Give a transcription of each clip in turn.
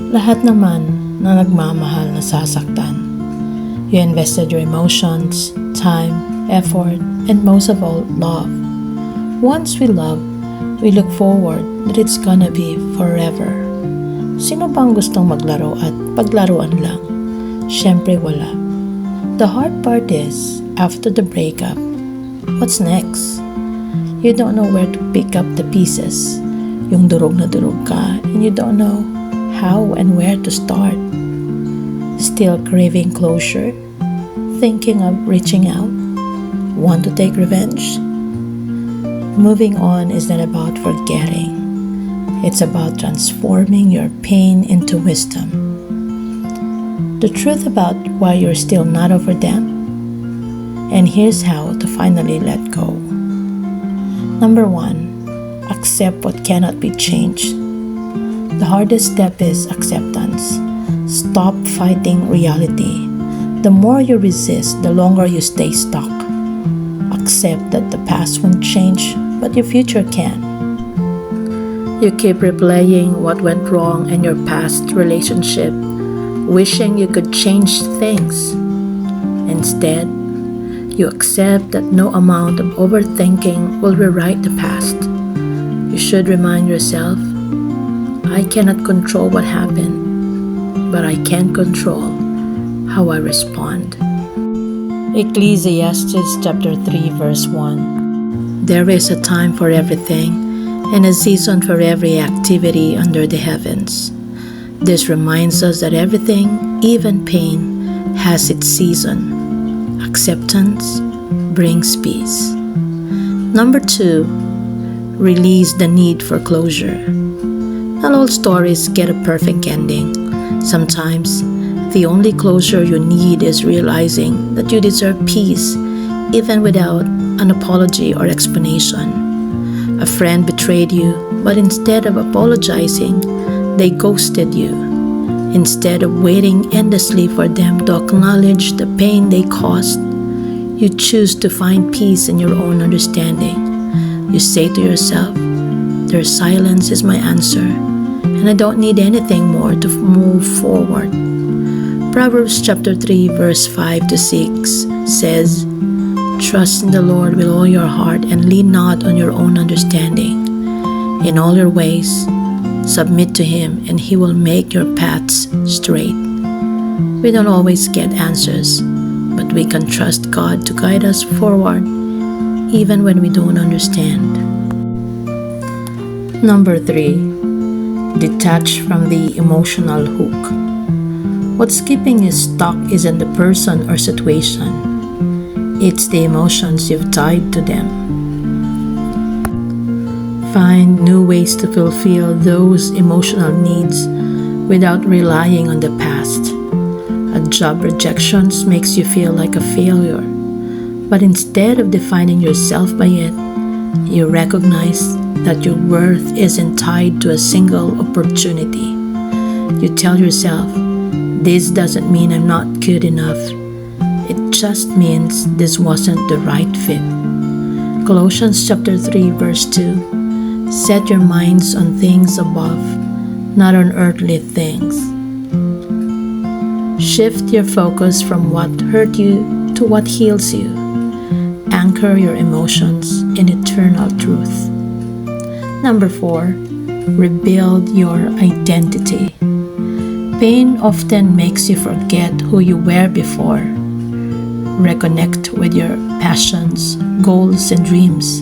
Lahat naman na nagmamahal nasasaktan. You invested your emotions, time, effort, and most of all, love. Once we love, we look forward that it's gonna be forever. Sino bang gustong maglaro at paglaruan lang? Siyempre wala. The hard part is, after the breakup, what's next? You don't know where to pick up the pieces. Yung durog na durog ka, and you don't know how and where to start. Still craving closure? Thinking of reaching out? Want to take revenge? Moving on is not about forgetting. It's about transforming your pain into wisdom. The truth about why you're still not over them. And here's how to finally let go. Number 1, accept what cannot be changed. The hardest step is acceptance. Stop fighting reality. The more you resist, the longer you stay stuck. Accept that the past won't change, but your future can. You keep replaying what went wrong in your past relationship, wishing you could change things. Instead, you accept that no amount of overthinking will rewrite the past. You should remind yourself, I cannot control what happened, but I can control how I respond. Ecclesiastes chapter 3 verse 1. There is a time for everything and a season for every activity under the heavens. This reminds us that everything, even pain, has its season. Acceptance brings peace. Number 2, release the need for closure. Not all stories get a perfect ending. Sometimes, the only closure you need is realizing that you deserve peace even without an apology or explanation. A friend betrayed you, but instead of apologizing, they ghosted you. Instead of waiting endlessly for them to acknowledge the pain they caused, you choose to find peace in your own understanding. You say to yourself, their silence is my answer, and I don't need anything more to move forward. Proverbs chapter 3 verse 5 to 6 says, Trust in the Lord with all your heart and lean not on your own understanding. In all your ways, submit to Him and He will make your paths straight. We don't always get answers, but we can trust God to guide us forward even when we don't understand. Number 3, detach from the emotional hook. What's keeping you stuck isn't the person or situation. It's the emotions you've tied to them. Find new ways to fulfill those emotional needs without relying on the past. A job rejection makes you feel like a failure, but instead of defining yourself by it, you recognize that your worth isn't tied to a single opportunity. You tell yourself, this doesn't mean I'm not good enough. It just means this wasn't the right fit. Colossians chapter 3 verse 2. Set your minds on things above, not on earthly things. Shift your focus from what hurt you to what heals you. Anchor your emotions in eternal truth. Number 4, rebuild your identity. Pain often makes you forget who you were before. Reconnect with your passions, goals, and dreams.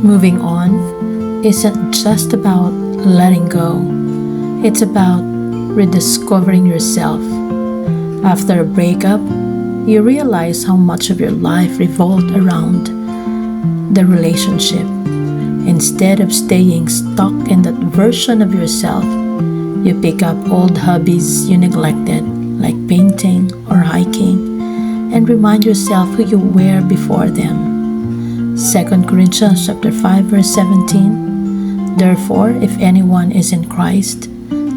Moving on isn't just about letting go. It's about rediscovering yourself. After a breakup, you realize how much of your life revolved around the relationship. Instead of staying stuck in that version of yourself, you pick up old hobbies you neglected, like painting or hiking, and remind yourself who you were before them. 2 Corinthians chapter 5 verse 17. Therefore, if anyone is in Christ,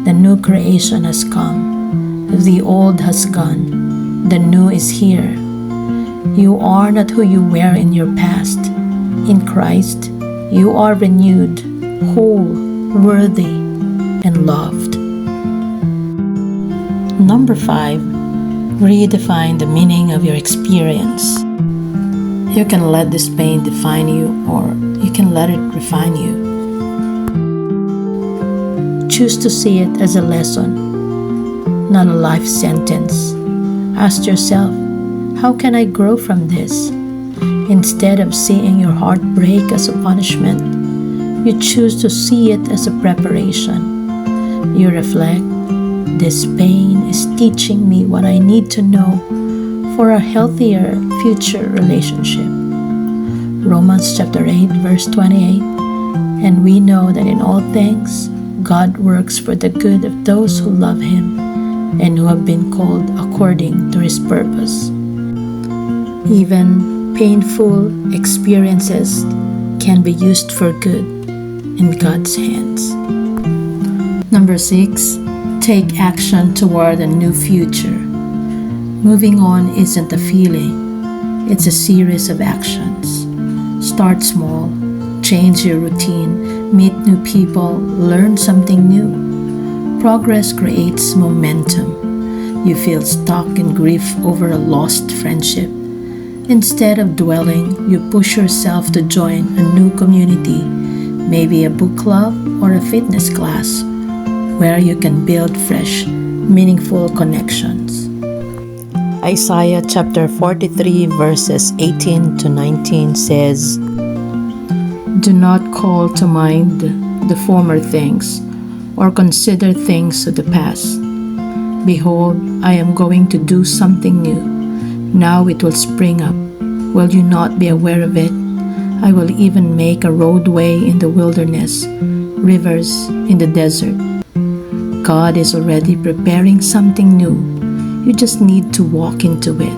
the new creation has come. The old has gone. The new is here. You are not who you were in your past. In Christ, you are renewed, whole, worthy, and loved. Number 5, redefine the meaning of your experience. You can let this pain define you, or you can let it refine you. Choose to see it as a lesson, not a life sentence. Ask yourself, how can I grow from this? Instead of seeing your heart break as a punishment, you choose to see it as a preparation. You reflect, this pain is teaching me what I need to know for a healthier future relationship. Romans chapter 8 verse 28. And we know that in all things, God works for the good of those who love Him and who have been called according to His purpose. Even painful experiences can be used for good in God's hands. Number 6, take action toward a new future. Moving on isn't a feeling, it's a series of actions. Start small, change your routine, meet new people, learn something new. Progress creates momentum. You feel stuck in grief over a lost friendship. Instead of dwelling, you push yourself to join a new community, maybe a book club or a fitness class, where you can build fresh, meaningful connections. Isaiah chapter 43 verses 18 to 19 says, Do not call to mind the former things, or consider things of the past. Behold, I am going to do something new. Now it will spring up. Will you not be aware of it? I will even make a roadway in the wilderness, rivers in the desert. God is already preparing something new. You just need to walk into it.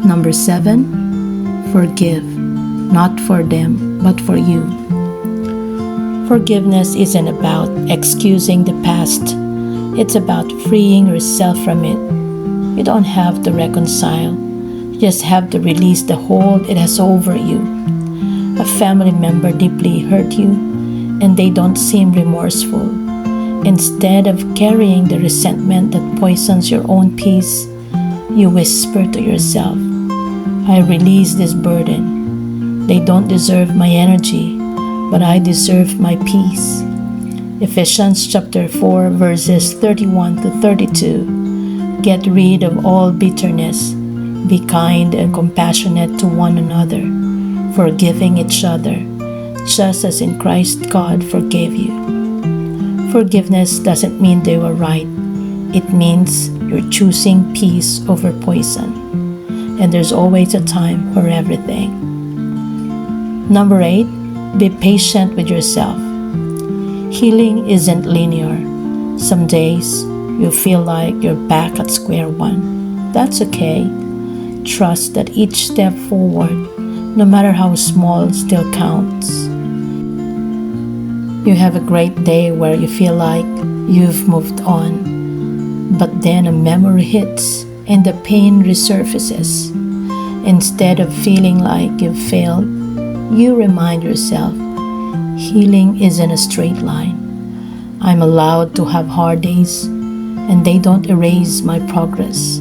Number 7, forgive, not for them, but for you. Forgiveness isn't about excusing the past. It's about freeing yourself from it. You don't have to reconcile. You just have to release the hold it has over you. A family member deeply hurt you, and they don't seem remorseful. Instead of carrying the resentment that poisons your own peace, you whisper to yourself, I release this burden. They don't deserve my energy, but I deserve my peace. Ephesians chapter 4 verses 31 to 32. Get rid of all bitterness. Be kind and compassionate to one another, forgiving each other, just as in Christ God forgave you. Forgiveness doesn't mean they were right. It means you're choosing peace over poison. And there's always a time for everything. Number 8, be patient with yourself. Healing isn't linear. Some days you feel like you're back at square one. That's okay. Trust that each step forward, no matter how small, still counts. You have a great day where you feel like you've moved on, but then a memory hits and the pain resurfaces. Instead of feeling like you've failed, you remind yourself, healing isn't a straight line. I'm allowed to have hard days, and they don't erase my progress.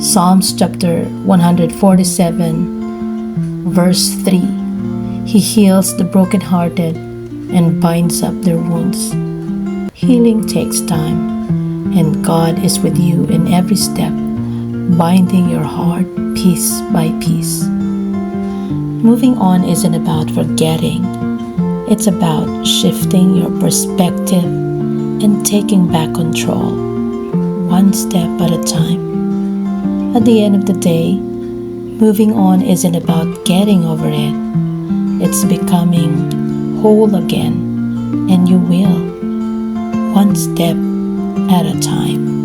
Psalms chapter 147, verse 3. He heals the brokenhearted and binds up their wounds. Healing takes time, and God is with you in every step, binding your heart piece by piece. Moving on isn't about forgetting. It's about shifting your perspective and taking back control, one step at a time. At the end of the day, moving on isn't about getting over it. It's becoming whole again, and you will, one step at a time.